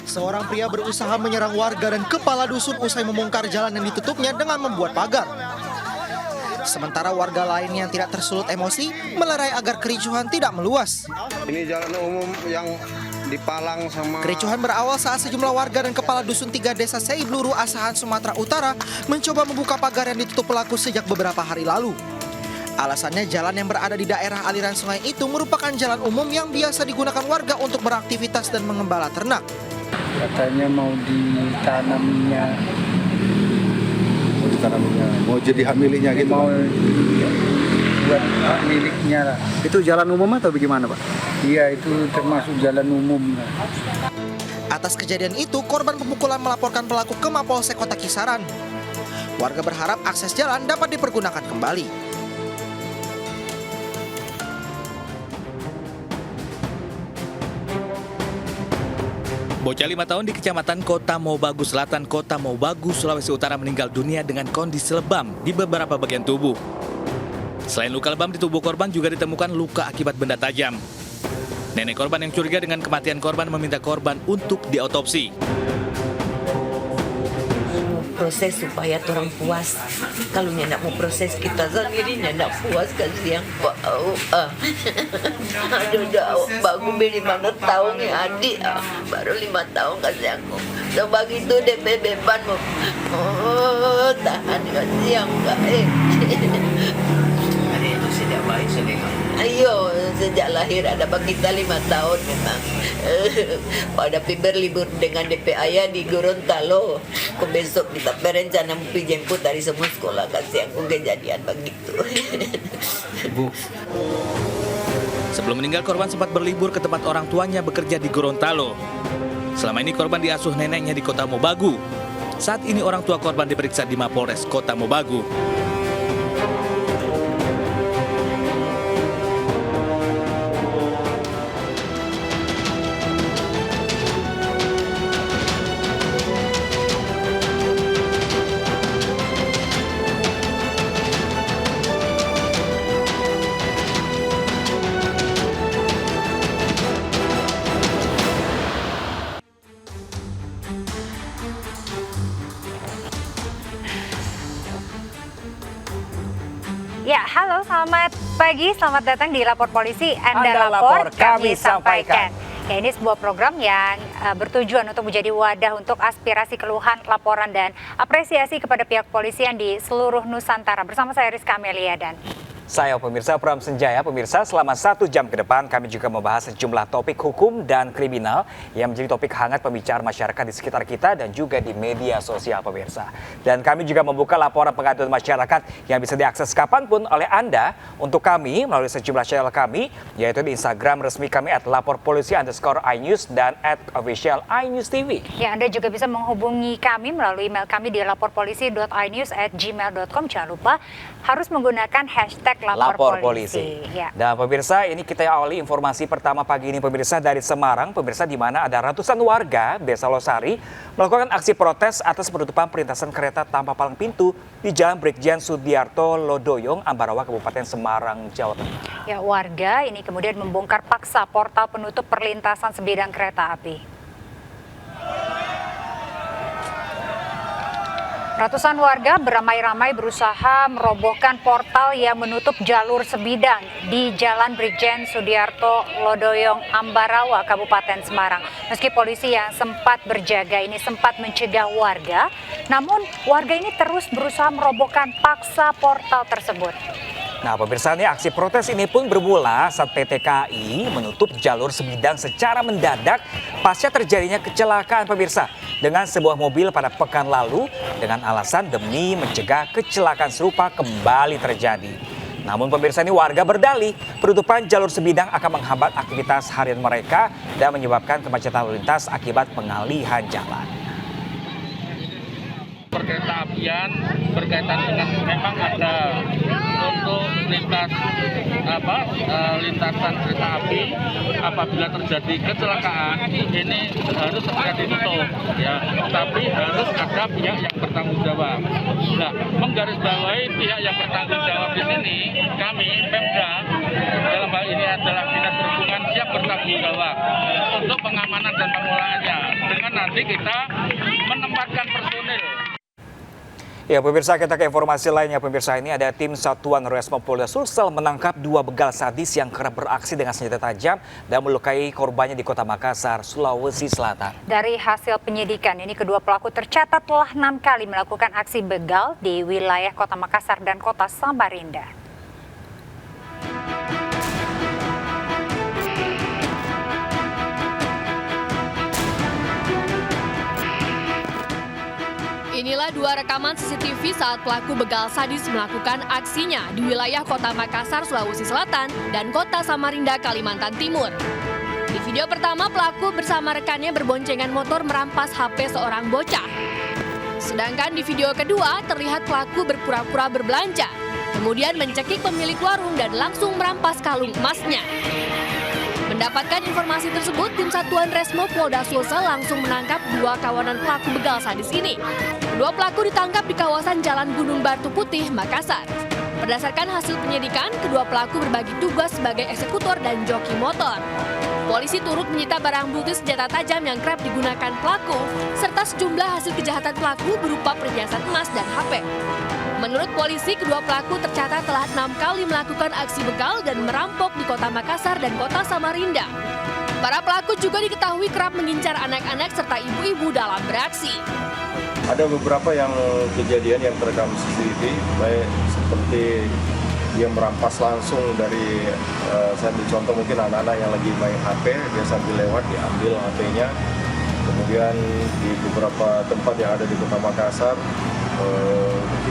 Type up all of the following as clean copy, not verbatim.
Seorang pria berusaha menyerang warga dan kepala dusun usai membongkar jalan yang ditutupnya dengan membuat pagar. Sementara warga lain yang tidak tersulut emosi melerai agar kericuhan tidak meluas. Ini jalan umum yang dipalang sama... Kericuhan berawal saat sejumlah warga dan kepala dusun 3 desa Seibluru, Asahan, Sumatera Utara mencoba membuka pagar yang ditutup pelaku sejak beberapa hari lalu. Alasannya jalan yang berada di daerah aliran sungai itu merupakan jalan umum yang biasa digunakan warga untuk beraktivitas dan mengembala ternak. Katanya mau ditanaminya. Mau jadi hak miliknya gitu? Mau buat hak miliknya lah. Itu jalan umum atau bagaimana, Pak? Iya, itu termasuk jalan umum. Atas kejadian itu, korban pemukulan melaporkan pelaku ke Mapolsek Kota Kisaran. Warga berharap akses jalan dapat dipergunakan kembali. Bocah 5 tahun di Kecamatan Kota Mobagu Selatan, Kota Mobagu, Sulawesi Utara meninggal dunia dengan kondisi lebam di beberapa bagian tubuh. Selain luka lebam di tubuh korban juga ditemukan luka akibat benda tajam. Nenek korban yang curiga dengan kematian korban meminta korban untuk diotopsi. Proses supaya orang puas. Kalau nyak mau proses kita sendiri nyak puas kasihan bau. Aduh bagus beli mana tahun nih adik baru 5 tahun kasihan aku. Coba gitu DP beban mau. Oh tahan kasihan enggak Adik itu sejak bayi sedih. Ayo, sejak lahir ada bagi kita 5 tahun memang. Pada berlibur dengan DP ayah di Gorontalo. Besok kita berencana mau jemput dari semua sekolah kasih aku kejadian begitu. Bu. Sebelum meninggal, korban sempat berlibur ke tempat orang tuanya bekerja di Gorontalo. Selama ini korban diasuh neneknya di Kota Mobagu. Saat ini orang tua korban diperiksa di Mapolres Kota Mobagu. Ya, halo, selamat pagi, selamat datang di Lapor Polisi. Anda lapor, kami sampaikan. Ya, ini sebuah program yang bertujuan untuk menjadi wadah untuk aspirasi, keluhan, laporan, dan apresiasi kepada pihak polisian di seluruh Nusantara. Bersama saya Rizka Amelia dan... Saya pemirsa Pram Senjaya. Pemirsa, selama 1 jam ke depan kami juga membahas sejumlah topik hukum dan kriminal yang menjadi topik hangat pembicaraan masyarakat di sekitar kita dan juga di media sosial pemirsa. Dan kami juga membuka laporan pengaduan masyarakat yang bisa diakses kapanpun oleh Anda untuk kami melalui sejumlah channel kami, yaitu di Instagram resmi kami @laporpolisi_inews dan @official iNews TV. Ya, Anda juga bisa menghubungi kami melalui email kami di laporpolisi.inews@gmail.com. Jangan lupa harus menggunakan hashtag Lapor Polisi. Ya. Dan pemirsa, ini kita awali informasi pertama pagi ini pemirsa dari Semarang, pemirsa, di mana ada ratusan warga Desa Losari melakukan aksi protes atas penutupan perlintasan kereta tanpa palang pintu di Jalan Brigjen Sudiarto Lodoyong, Ambarawa, Kabupaten Semarang, Jawa Tengah. Ya, warga ini kemudian membongkar paksa portal penutup perlintasan sebidang kereta api. Ratusan warga beramai-ramai berusaha merobohkan portal yang menutup jalur sebidang di Jalan Brigjen Sudiarto Lodoyong, Ambarawa, Kabupaten Semarang. Meski polisi yang sempat berjaga ini sempat mencegah warga, namun warga ini terus berusaha merobohkan paksa portal tersebut. Nah pemirsa, ini aksi protes ini pun bermula saat PT KAI menutup jalur sebidang secara mendadak pasca terjadinya kecelakaan pemirsa dengan sebuah mobil pada pekan lalu dengan alasan demi mencegah kecelakaan serupa kembali terjadi. Namun pemirsa, ini warga berdalih penutupan jalur sebidang akan menghambat aktivitas harian mereka dan menyebabkan kemacetan lalu lintas akibat pengalihan jalan. Perkereta apian berkaitan dengan memang ada untuk lintasan kereta api apabila terjadi kecelakaan ini harus segera ditutup ya, tapi harus ada pihak yang bertanggung jawab. Nah, menggarisbawahi pihak yang bertanggung jawab di sini kami Pemda dalam hal ini ada pengamanan dan pengelolaannya dengan nanti kita menempatkan personil. Ya pemirsa, kita ke informasi lainnya. Pemirsa, ini ada tim Satuan Resmo Polda Sulsel menangkap 2 begal sadis yang kerap beraksi dengan senjata tajam dan melukai korbannya di Kota Makassar, Sulawesi Selatan. Dari hasil penyidikan ini, kedua pelaku tercatat telah 6 kali melakukan aksi begal di wilayah Kota Makassar dan Kota Samarinda. Inilah 2 rekaman CCTV saat pelaku begal sadis melakukan aksinya di wilayah Kota Makassar, Sulawesi Selatan dan Kota Samarinda, Kalimantan Timur. Di video pertama, pelaku bersama rekannya berboncengan motor merampas HP seorang bocah. Sedangkan di video kedua, terlihat pelaku berpura-pura berbelanja, kemudian mencekik pemilik warung dan langsung merampas kalung emasnya. Mendapatkan informasi tersebut, tim Satuan Resmo Polda Sulsel langsung menangkap 2 kawanan pelaku begal sadis ini. Kedua pelaku ditangkap di kawasan Jalan Gunung Batu Putih, Makassar. Berdasarkan hasil penyidikan, kedua pelaku berbagi tugas sebagai eksekutor dan joki motor. Polisi turut menyita barang bukti senjata tajam yang kerap digunakan pelaku, serta sejumlah hasil kejahatan pelaku berupa perhiasan emas dan HP. Menurut polisi, kedua pelaku tercatat telah 6 kali melakukan aksi begal dan merampok di Kota Makassar dan Kota Samarinda. Para pelaku juga diketahui kerap mengincar anak-anak serta ibu-ibu dalam beraksi. Ada beberapa yang kejadian yang terekam CCTV, baik seperti dia merampas langsung dari, saya ambil contoh mungkin anak-anak yang lagi main HP, dia sambil lewat, diambil HP-nya. Kemudian di beberapa tempat yang ada di Kota Makassar,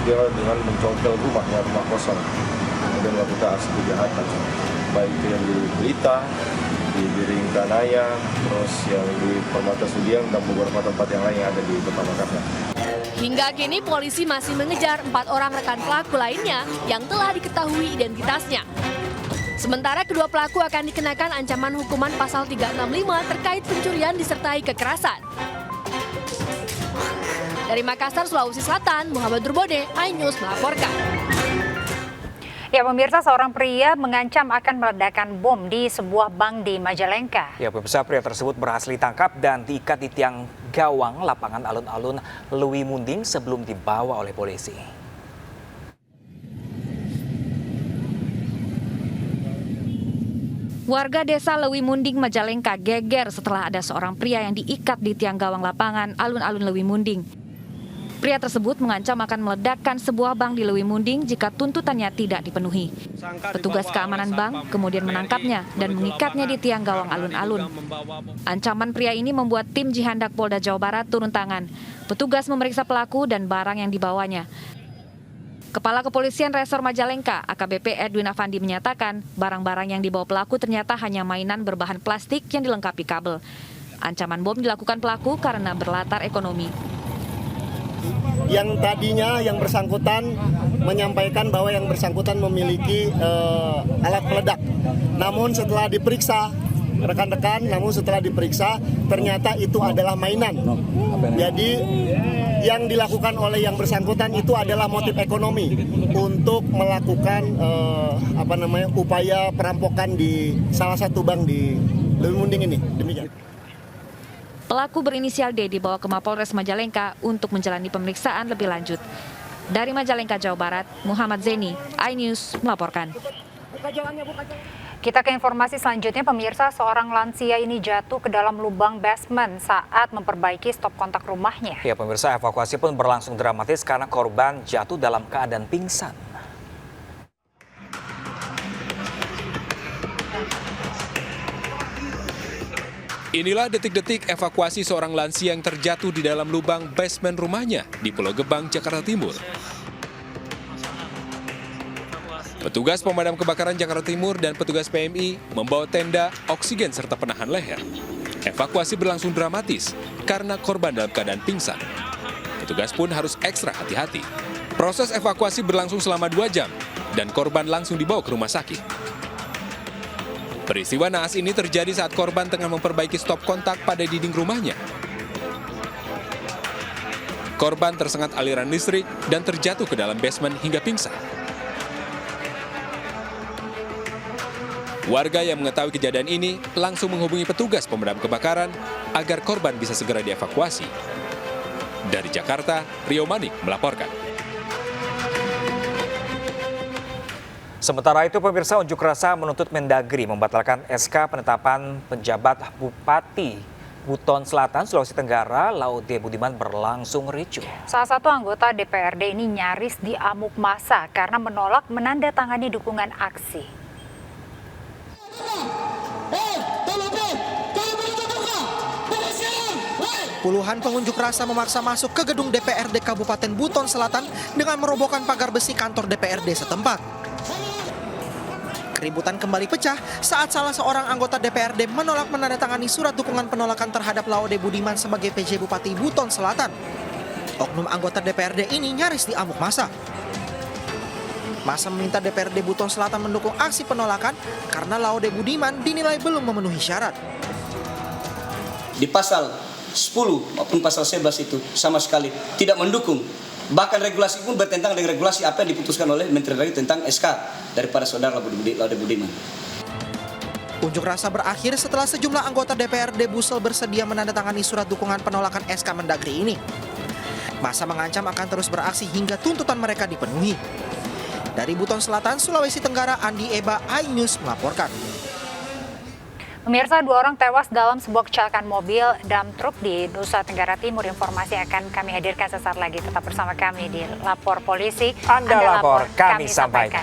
dia dengan mencongkel rumah kosong, kemudian melakukan aksi kejahatan, baik itu yang di Blitar, di Biringkanaya, terus yang di Permata Sudiang dan beberapa tempat yang lain yang ada di Kota Makassar. Hingga kini polisi masih mengejar 4 orang rekan pelaku lainnya yang telah diketahui identitasnya. Sementara kedua pelaku akan dikenakan ancaman hukuman pasal 365 terkait pencurian disertai kekerasan. Dari Makassar, Sulawesi Selatan, Muhammad Durbode, iNews melaporkan. Ya pemirsa, seorang pria mengancam akan meledakkan bom di sebuah bank di Majalengka. Ya pemirsa, pria tersebut berhasil ditangkap dan diikat di tiang gawang lapangan alun-alun Lewi Munding sebelum dibawa oleh polisi. Warga desa Lewi Munding, Majalengka geger setelah ada seorang pria yang diikat di tiang gawang lapangan alun-alun Lewi Munding. Pria tersebut mengancam akan meledakkan sebuah bank di Lewi Munding jika tuntutannya tidak dipenuhi. Petugas keamanan bank kemudian menangkapnya dan mengikatnya di tiang gawang alun-alun. Ancaman pria ini membuat tim Jihandak Polda Jawa Barat turun tangan. Petugas memeriksa pelaku dan barang yang dibawanya. Kepala Kepolisian Resor Majalengka, AKBP Edwin Afandi menyatakan barang-barang yang dibawa pelaku ternyata hanya mainan berbahan plastik yang dilengkapi kabel. Ancaman bom dilakukan pelaku karena berlatar ekonomi. Yang tadinya yang bersangkutan menyampaikan bahwa yang bersangkutan memiliki alat peledak. Namun setelah diperiksa rekan-rekan, ternyata itu adalah mainan. Jadi yang dilakukan oleh yang bersangkutan itu adalah motif ekonomi untuk melakukan upaya perampokan di salah satu bank di Lewi Munding ini. Demikian. Pelaku berinisial D dibawa ke Mapolres Majalengka untuk menjalani pemeriksaan lebih lanjut. Dari Majalengka, Jawa Barat, Muhammad Zeni, iNews melaporkan. Kita ke informasi selanjutnya, pemirsa, seorang lansia ini jatuh ke dalam lubang basement saat memperbaiki stop kontak rumahnya. Ya pemirsa, evakuasi pun berlangsung dramatis karena korban jatuh dalam keadaan pingsan. Inilah detik-detik evakuasi seorang lansia yang terjatuh di dalam lubang basement rumahnya di Pulau Gebang, Jakarta Timur. Petugas pemadam kebakaran Jakarta Timur dan petugas PMI membawa tenda, oksigen serta penahan leher. Evakuasi berlangsung dramatis karena korban dalam keadaan pingsan. Petugas pun harus ekstra hati-hati. Proses evakuasi berlangsung selama 2 jam dan korban langsung dibawa ke rumah sakit. Peristiwa naas ini terjadi saat korban tengah memperbaiki stop kontak pada dinding rumahnya. Korban tersengat aliran listrik dan terjatuh ke dalam basement hingga pingsan. Warga yang mengetahui kejadian ini langsung menghubungi petugas pemadam kebakaran agar korban bisa segera dievakuasi. Dari Jakarta, Rio Manik melaporkan. Sementara itu, pemirsa, unjuk rasa menuntut Mendagri membatalkan SK penetapan penjabat Bupati Buton Selatan, Sulawesi Tenggara, Laude Budiman berlangsung ricuh. Salah satu anggota DPRD ini nyaris diamuk massa karena menolak menandatangani dukungan aksi. Puluhan pengunjuk rasa memaksa masuk ke gedung DPRD Kabupaten Buton Selatan dengan merobohkan pagar besi kantor DPRD setempat. Keributan kembali pecah saat salah seorang anggota DPRD menolak menandatangani surat dukungan penolakan terhadap Laude Budiman sebagai PJ Bupati Buton Selatan. Oknum anggota DPRD ini nyaris diamuk massa. Massa meminta DPRD Buton Selatan mendukung aksi penolakan karena Laude Budiman dinilai belum memenuhi syarat. Di pasal 10 maupun pasal 11 itu sama sekali tidak mendukung. Bahkan regulasi pun bertentangan dengan regulasi apa yang diputuskan oleh Menteri Dalam Negeri tentang SK daripada saudara Laude Budiman. Unjuk rasa berakhir setelah sejumlah anggota DPRD Busel bersedia menandatangani surat dukungan penolakan SK Mendagri ini. Massa mengancam akan terus beraksi hingga tuntutan mereka dipenuhi. Dari Buton Selatan, Sulawesi Tenggara, Andi Eba, iNews melaporkan. Pemirsa, 2 orang tewas dalam sebuah kecelakaan mobil dump truk di Nusa Tenggara Timur. Informasi akan kami hadirkan sesaat lagi. Tetap bersama kami di Lapor Polisi. Anda lapor, kami sampaikan.